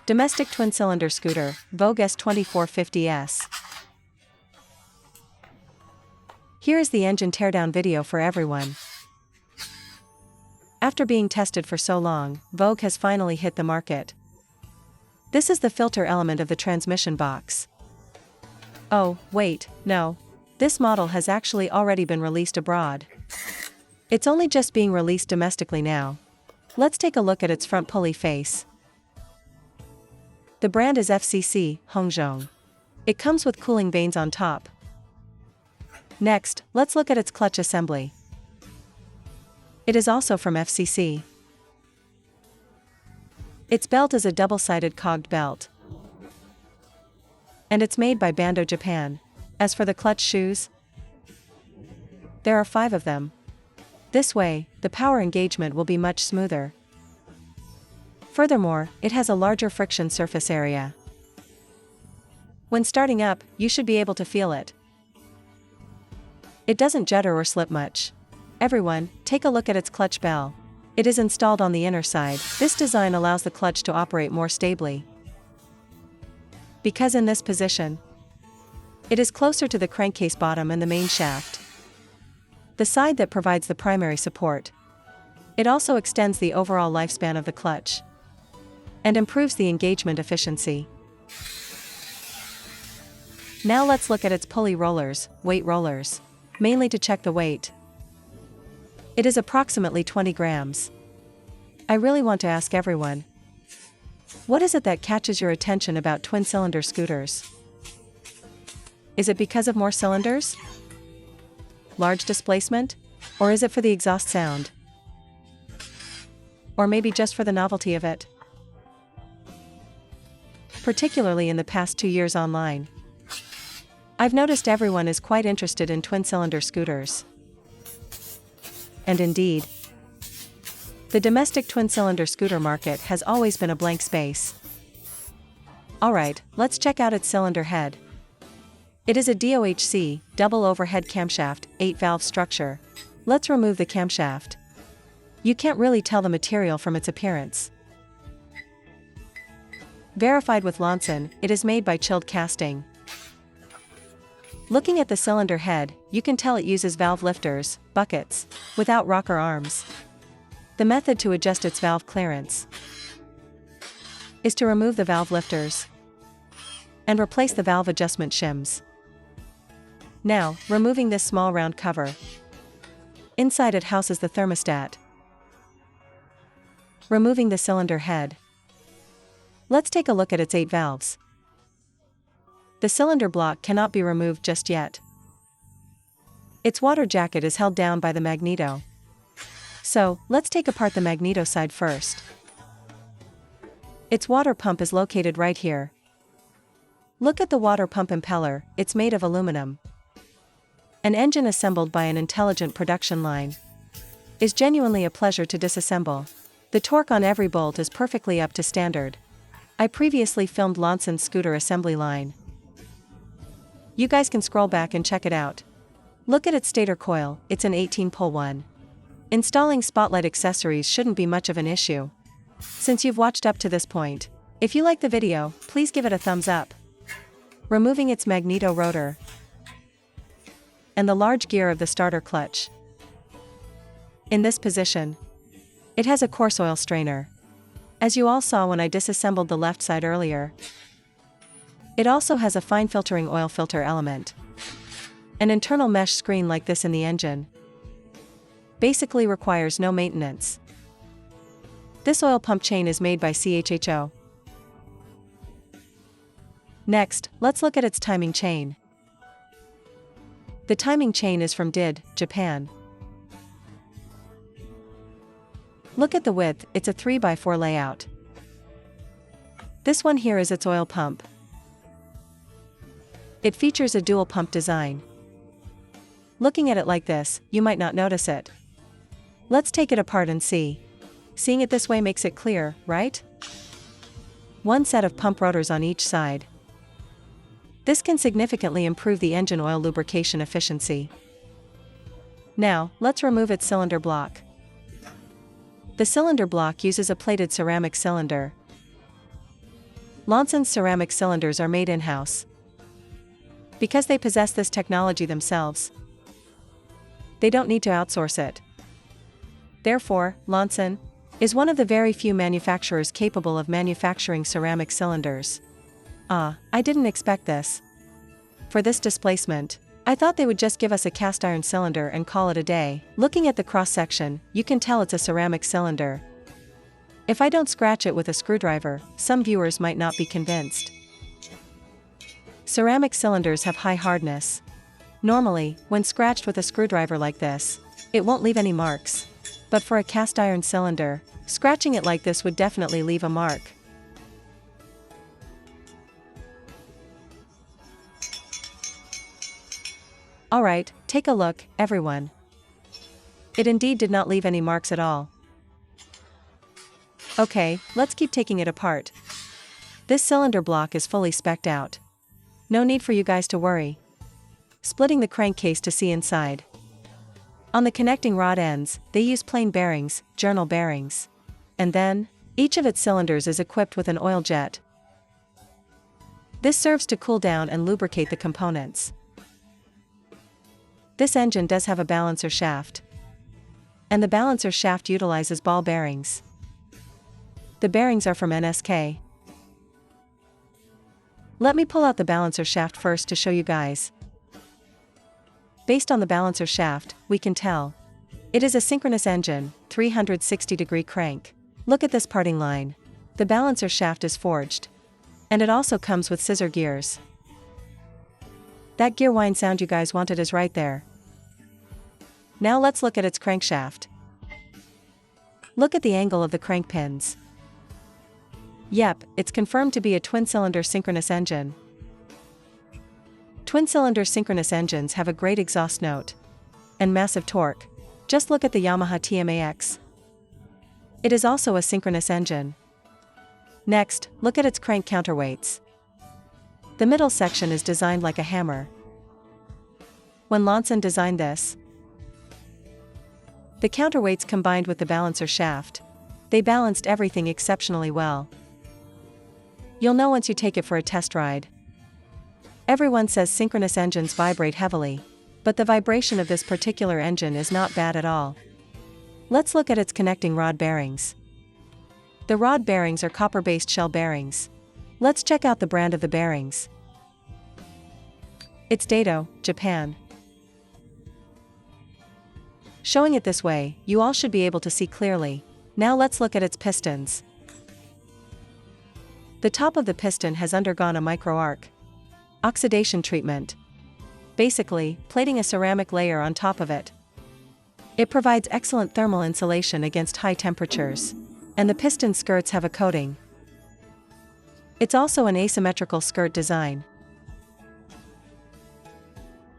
Domestic twin-cylinder scooter, Voge S2450S. Here is the engine teardown video for everyone. After being tested for so long, Voge has finally hit the market. This is the filter element of the transmission box. Oh, wait, no. This model has actually already been released abroad. It's only just being released domestically now. Let's take a look at its front pulley face. The brand is FCC, Hongzhong. It comes with cooling vanes on top. Next, let's look at its clutch assembly. It is also from FCC. Its belt is a double-sided cogged belt. And it's made by Bando Japan. As for the clutch shoes, there are 5 of them. This way, the power engagement will be much smoother. Furthermore, it has a larger friction surface area. When starting up, you should be able to feel it. It doesn't judder or slip much. Everyone, take a look at its clutch bell. It is installed on the inner side. This design allows the clutch to operate more stably. Because in this position, it is closer to the crankcase bottom and the main shaft, the side that provides the primary support. It also extends the overall lifespan of the clutch and improves the engagement efficiency. Now let's look at its pulley rollers, weight rollers, mainly to check the weight. It is approximately 20 grams. I really want to ask everyone, what is it that catches your attention about twin-cylinder scooters? Is it because of more cylinders? Large displacement? Or is it for the exhaust sound? Or maybe just for the novelty of it? Particularly in the past 2 years online, I've noticed everyone is quite interested in twin-cylinder scooters. And indeed, the domestic twin-cylinder scooter market has always been a blank space. Alright, let's check out its cylinder head. It is a DOHC, double overhead camshaft, 8-valve structure. Let's remove the camshaft. You can't really tell the material from its appearance. Verified with Loncin, it is made by chilled casting. Looking at the cylinder head, you can tell it uses valve lifters, buckets, without rocker arms. The method to adjust its valve clearance is to remove the valve lifters and replace the valve adjustment shims. Now, removing this small round cover. Inside it houses the thermostat. Removing the cylinder head. Let's take a look at its 8 valves. The cylinder block cannot be removed just yet. Its water jacket is held down by the magneto. So, let's take apart the magneto side first. Its water pump is located right here. Look at the water pump impeller, it's made of aluminum. An engine assembled by an intelligent production line is genuinely a pleasure to disassemble. The torque on every bolt is perfectly up to standard. I previously filmed Loncin's scooter assembly line. You guys can scroll back and check it out. Look at its stator coil, it's an 18-pole one. Installing spotlight accessories shouldn't be much of an issue. Since you've watched up to this point, if you like the video, please give it a thumbs up. Removing its magneto rotor and the large gear of the starter clutch. In this position, it has a coarse oil strainer. As you all saw when I disassembled the left side earlier, it also has a fine filtering oil filter element. An internal mesh screen like this in the engine basically requires no maintenance. This oil pump chain is made by CHHO. Next, let's look at its timing chain. The timing chain is from DID, Japan. Look at the width, it's a 3x4 layout. This one here is its oil pump. It features a dual pump design. Looking at it like this, you might not notice it. Let's take it apart and see. Seeing it this way makes it clear, right? One set of pump rotors on each side. This can significantly improve the engine oil lubrication efficiency. Now, let's remove its cylinder block. The cylinder block uses a plated ceramic cylinder. Loncin's ceramic cylinders are made in-house. Because they possess this technology themselves, they don't need to outsource it. Therefore, Loncin is one of the very few manufacturers capable of manufacturing ceramic cylinders. I didn't expect this. For this displacement, I thought they would just give us a cast iron cylinder and call it a day. Looking at the cross-section, you can tell it's a ceramic cylinder. If I don't scratch it with a screwdriver, some viewers might not be convinced. Ceramic cylinders have high hardness. Normally, when scratched with a screwdriver like this, it won't leave any marks. But for a cast iron cylinder, scratching it like this would definitely leave a mark. Alright, take a look, everyone. It indeed did not leave any marks at all. Okay, let's keep taking it apart. This cylinder block is fully spec'd out. No need for you guys to worry. Splitting the crankcase to see inside. On the connecting rod ends, they use plain bearings, journal bearings. And then, each of its cylinders is equipped with an oil jet. This serves to cool down and lubricate the components. This engine does have a balancer shaft. And the balancer shaft utilizes ball bearings. The bearings are from NSK. Let me pull out the balancer shaft first to show you guys. Based on the balancer shaft, we can tell it is a synchronous engine, 360-degree crank. Look at this parting line. The balancer shaft is forged. And it also comes with scissor gears. That gear whine sound you guys wanted is right there. Now let's look at its crankshaft. Look at the angle of the crank pins. Yep, it's confirmed to be a twin-cylinder synchronous engine. Twin-cylinder synchronous engines have a great exhaust note and massive torque. Just look at the Yamaha TMAX. It is also a synchronous engine. Next, look at its crank counterweights. The middle section is designed like a hammer. When Loncin designed this, the counterweights combined with the balancer shaft, they balanced everything exceptionally well. You'll know once you take it for a test ride. Everyone says synchronous engines vibrate heavily, but the vibration of this particular engine is not bad at all. Let's look at its connecting rod bearings. The rod bearings are copper-based shell bearings. Let's check out the brand of the bearings. It's Bando Japan. Showing it this way, you all should be able to see clearly. Now let's look at its pistons. The top of the piston has undergone a micro-arc oxidation treatment. Basically, plating a ceramic layer on top of it. It provides excellent thermal insulation against high temperatures. And the piston skirts have a coating. It's also an asymmetrical skirt design.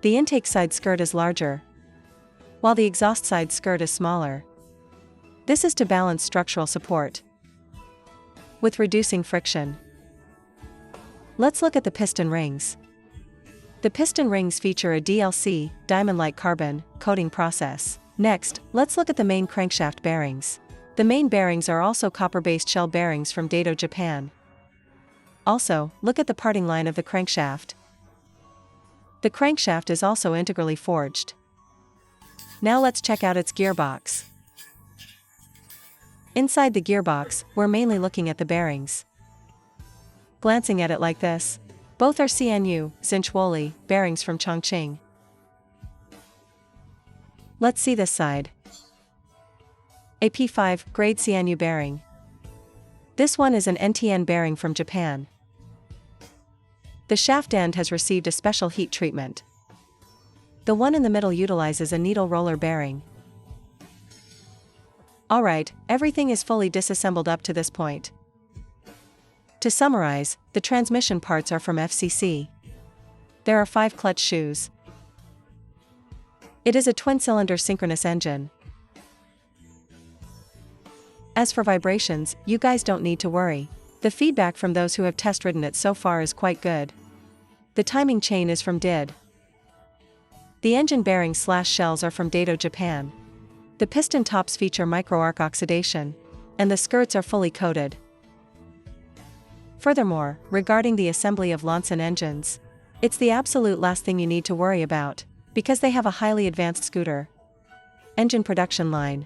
The intake side skirt is larger, while the exhaust side skirt is smaller. This is to balance structural support with reducing friction. Let's look at the piston rings. The piston rings feature a DLC, diamond-like carbon, coating process. Next, let's look at the main crankshaft bearings. The main bearings are also copper-based shell bearings from Bando Japan. Also, look at the parting line of the crankshaft. The crankshaft is also integrally forged. Now let's check out its gearbox. Inside the gearbox, we're mainly looking at the bearings. Glancing at it like this, both are CNU, Zinchwoli, bearings from Chongqing. Let's see this side. A P5 grade CNU bearing. This one is an NTN bearing from Japan. The shaft end has received a special heat treatment. The one in the middle utilizes a needle roller bearing. Alright, everything is fully disassembled up to this point. To summarize, the transmission parts are from FCC. There are 5 clutch shoes. It is a twin-cylinder synchronous engine. As for vibrations, you guys don't need to worry. The feedback from those who have test-ridden it so far is quite good. The timing chain is from DID. The engine bearings/shells are from Bando Japan. The piston tops feature micro-arc oxidation, and the skirts are fully coated. Furthermore, regarding the assembly of Loncin engines, it's the absolute last thing you need to worry about, because they have a highly advanced scooter engine production line.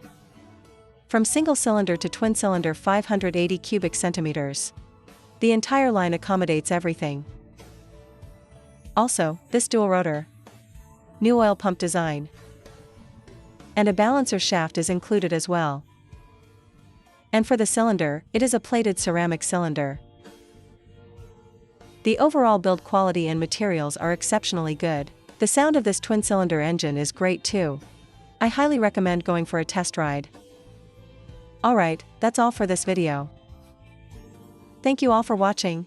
From single-cylinder to twin-cylinder 580 cubic centimeters. The entire line accommodates everything. Also, this dual-rotor, new oil pump design, and a balancer shaft is included as well. And for the cylinder, it is a plated ceramic cylinder. The overall build quality and materials are exceptionally good. The sound of this twin-cylinder engine is great too. I highly recommend going for a test ride. Alright, that's all for this video. Thank you all for watching.